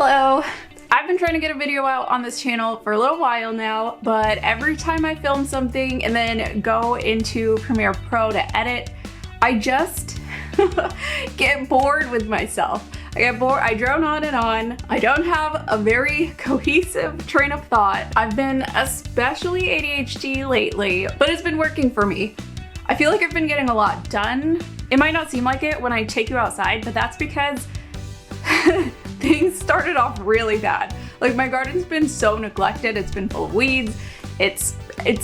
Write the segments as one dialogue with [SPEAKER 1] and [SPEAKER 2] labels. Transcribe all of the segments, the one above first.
[SPEAKER 1] Hello! I've been trying to get a video out on this channel for a little while now, but every time I film something and then go into Premiere Pro to edit, I just get bored with myself. I get bored, I drone on and on. I don't have a very cohesive train of thought. I've been especially ADHD lately, but it's been working for me. I feel like I've been getting a lot done. It might not seem like it when I take you outside, but that's because things started off really bad. Like, my garden's been so neglected, it's been full of weeds, it's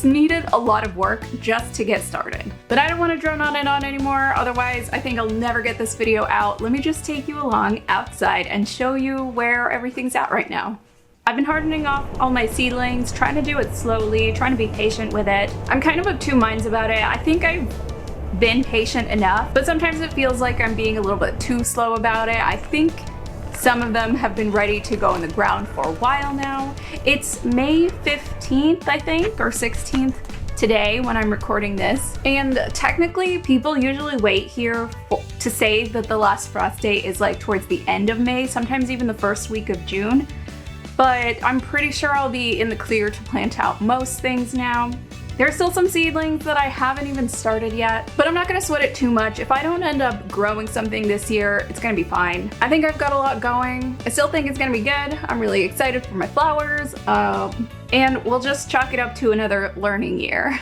[SPEAKER 1] needed a lot of work just to get started. But I don't want to drone on and on anymore, otherwise I think I'll never get this video out. Let me just take you along outside and show you where everything's at right now. I've been hardening off all my seedlings, trying to do it slowly, trying to be patient with it. I'm kind of of two minds about it. I think I've been patient enough, but sometimes it feels like I'm being a little bit too slow about it. I think some of them have been ready to go in the ground for a while now. It's May 15th, I think, or 16th today when I'm recording this. And technically, people usually wait here to say that the last frost date is like towards the end of May, sometimes even the first week of June. But I'm pretty sure I'll be in the clear to plant out most things now. There's still some seedlings that I haven't even started yet, but I'm not gonna sweat it too much. If I don't end up growing something this year, it's gonna be fine. I think I've got a lot going. I still think it's gonna be good. I'm really excited for my flowers, and we'll just chalk it up to another learning year.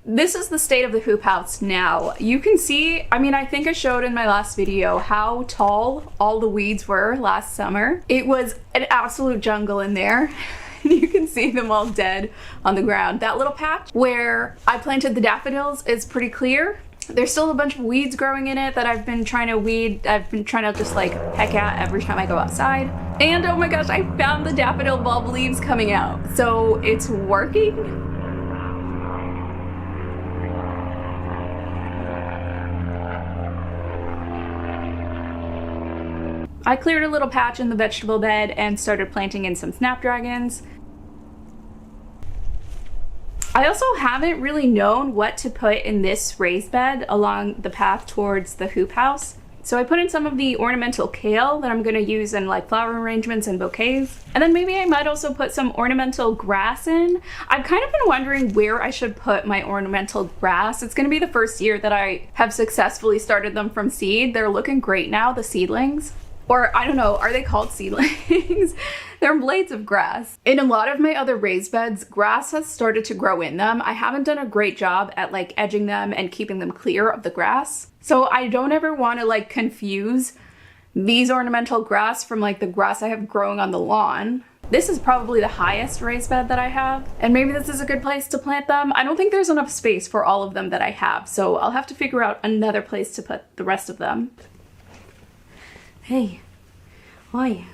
[SPEAKER 1] This is the state of the hoop house now. You can see, I mean, I think I showed in my last video how tall all the weeds were last summer. It was an absolute jungle in there. You can see them all dead on the ground. That little patch where I planted the daffodils is pretty clear. There's still a bunch of weeds growing in it that I've been trying to weed. I've been trying to just like peck at every time I go outside. And oh my gosh, I found the daffodil bulb leaves coming out. So it's working. I cleared a little patch in the vegetable bed and started planting in some snapdragons. I also haven't really known what to put in this raised bed along the path towards the hoop house. So I put in some of the ornamental kale that I'm gonna use in like flower arrangements and bouquets. And then maybe I might also put some ornamental grass in. I've kind of been wondering where I should put my ornamental grass. It's gonna be the first year that I have successfully started them from seed. They're looking great now, the seedlings. Or I don't know, are they called seedlings? They're blades of grass. In a lot of my other raised beds, grass has started to grow in them. I haven't done a great job at like edging them and keeping them clear of the grass. So I don't ever want to like confuse these ornamental grass from like the grass I have growing on the lawn. This is probably the highest raised bed that I have, and maybe this is a good place to plant them. I don't think there's enough space for all of them that I have, so I'll have to figure out another place to put the rest of them. Hey, why?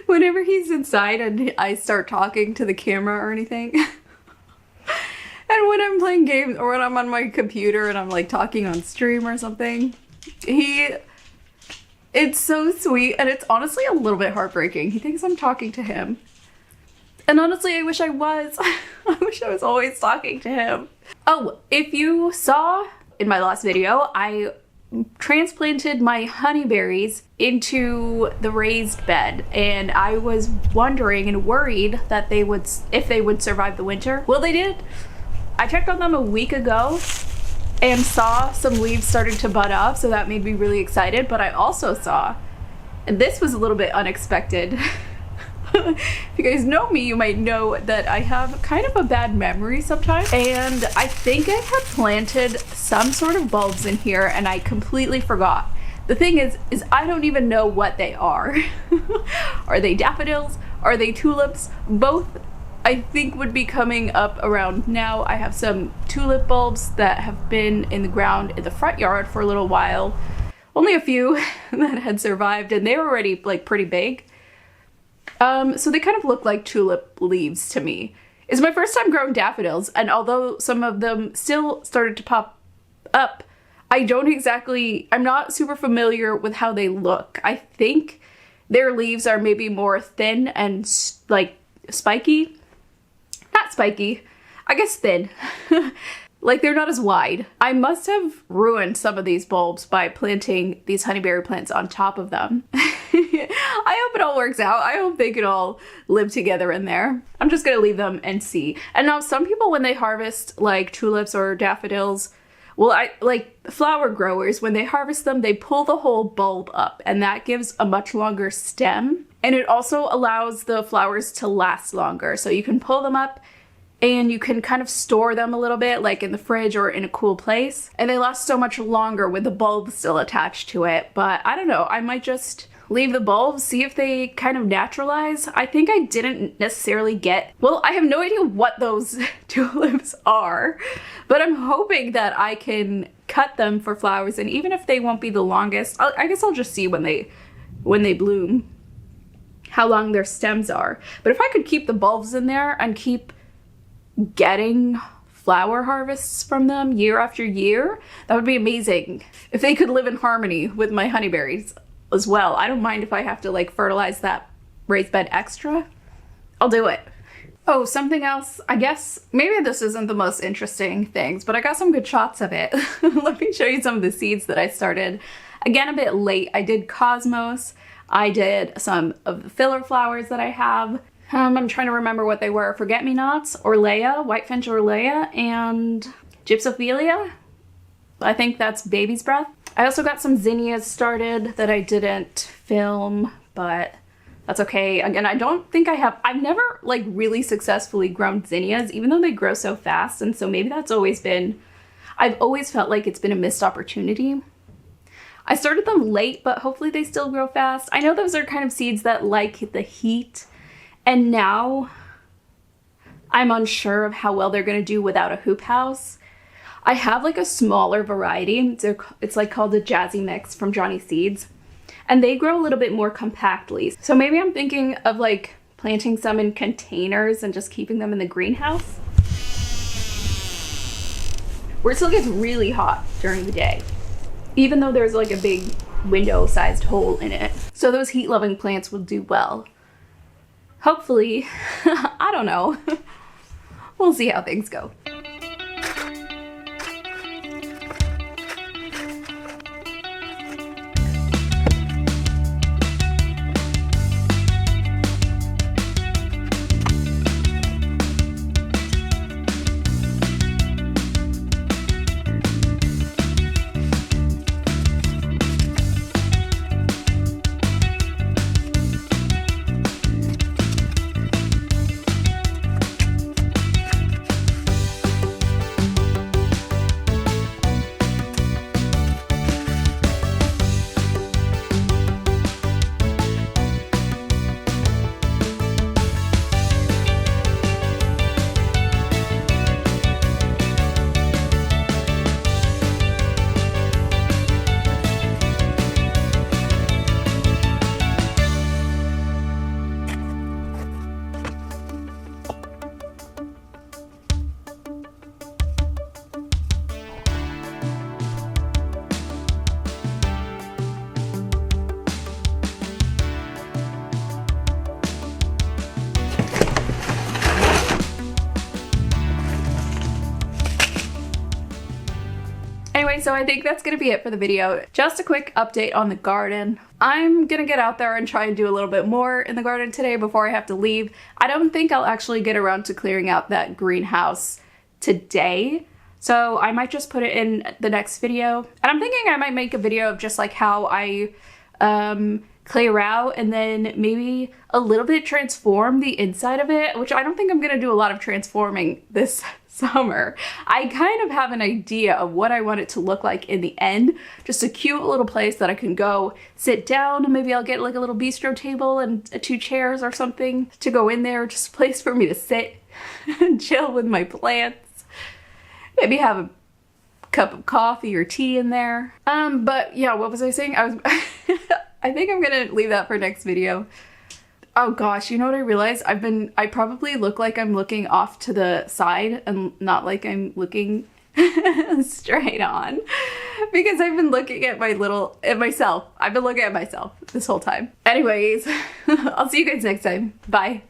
[SPEAKER 1] Whenever he's inside and I start talking to the camera or anything, and when I'm playing games or when I'm on my computer and I'm like talking on stream or something, it's so sweet, and it's honestly a little bit heartbreaking. He thinks I'm talking to him. And honestly, I wish I was. I wish I was always talking to him. Oh, if you saw in my last video, I transplanted my honeyberries into the raised bed, and I was wondering and worried that if they would survive the winter. Well, they did. I checked on them a week ago and saw some leaves starting to bud up, so that made me really excited. But I also saw, and this was a little bit unexpected. If you guys know me, you might know that I have kind of a bad memory sometimes, and I think I had planted some sort of bulbs in here and I completely forgot. The thing is I don't even know what they are. Are they daffodils? Are they tulips? Both I think would be coming up around now. I have some tulip bulbs that have been in the ground in the front yard for a little while. Only a few that had survived, and they were already like pretty big. So they kind of look like tulip leaves to me. It's my first time growing daffodils, and although some of them still started to pop up, I'm not super familiar with how they look. I think their leaves are maybe more thin and like spiky. Not spiky, I guess thin. Like they're not as wide. I must have ruined some of these bulbs by planting these honeyberry plants on top of them. I hope it all works out. I hope they can all live together in there. I'm just gonna leave them and see. And now some people, when they harvest like tulips or daffodils, well, like flower growers, when they harvest them, they pull the whole bulb up, and that gives a much longer stem. And it also allows the flowers to last longer. So you can pull them up and you can kind of store them a little bit, like in the fridge or in a cool place. And they last so much longer with the bulb still attached to it. But I don't know, I might just leave the bulbs, see if they kind of naturalize. I think I didn't necessarily get, well, I have no idea what those tulips are, but I'm hoping that I can cut them for flowers. And even if they won't be the longest, I guess I'll just see when they bloom how long their stems are. But if I could keep the bulbs in there and keep getting flower harvests from them year after year, that would be amazing. If they could live in harmony with my honeyberries as well. I don't mind if I have to like fertilize that raised bed extra. I'll do it. Oh, something else. I guess maybe this isn't the most interesting things, but I got some good shots of it. Let me show you some of the seeds that I started. Again, a bit late. I did cosmos. I did some of the filler flowers that I have. I'm trying to remember what they were. Forget-me-nots, Orlea, Whitefinch Orlea, and Gypsophilia. I think that's baby's breath. I also got some zinnias started that I didn't film, but that's okay. Again, I don't think I've never like really successfully grown zinnias, even though they grow so fast. And so maybe that's I've always felt like it's been a missed opportunity. I started them late, but hopefully they still grow fast. I know those are kind of seeds that like the heat, and now I'm unsure of how well they're gonna do without a hoop house. I have like a smaller variety. It's like called a Jazzy Mix from Johnny Seeds, and they grow a little bit more compactly. So maybe I'm thinking of like planting some in containers and just keeping them in the greenhouse, where it still gets really hot during the day, even though there's like a big window-sized hole in it. So those heat-loving plants will do well. Hopefully. I don't know. We'll see how things go. Anyway, so I think that's gonna be it for the video. Just a quick update on the garden. I'm gonna get out there and try and do a little bit more in the garden today before I have to leave. I don't think I'll actually get around to clearing out that greenhouse today, so I might just put it in the next video. And I'm thinking I might make a video of just like how I clear out and then maybe a little bit transform the inside of it, which I don't think I'm gonna do a lot of transforming this summer. I kind of have an idea of what I want it to look like in the end. Just a cute little place that I can go sit down, and maybe I'll get like a little bistro table and 2 chairs or something to go in there. Just a place for me to sit and chill with my plants. Maybe have a cup of coffee or tea in there. But yeah, what was I saying? I think I'm gonna leave that for next video. Oh gosh, you know what I realized? I probably look like I'm looking off to the side and not like I'm looking straight on, because I've been looking at myself. I've been looking at myself this whole time. Anyways, I'll see you guys next time. Bye.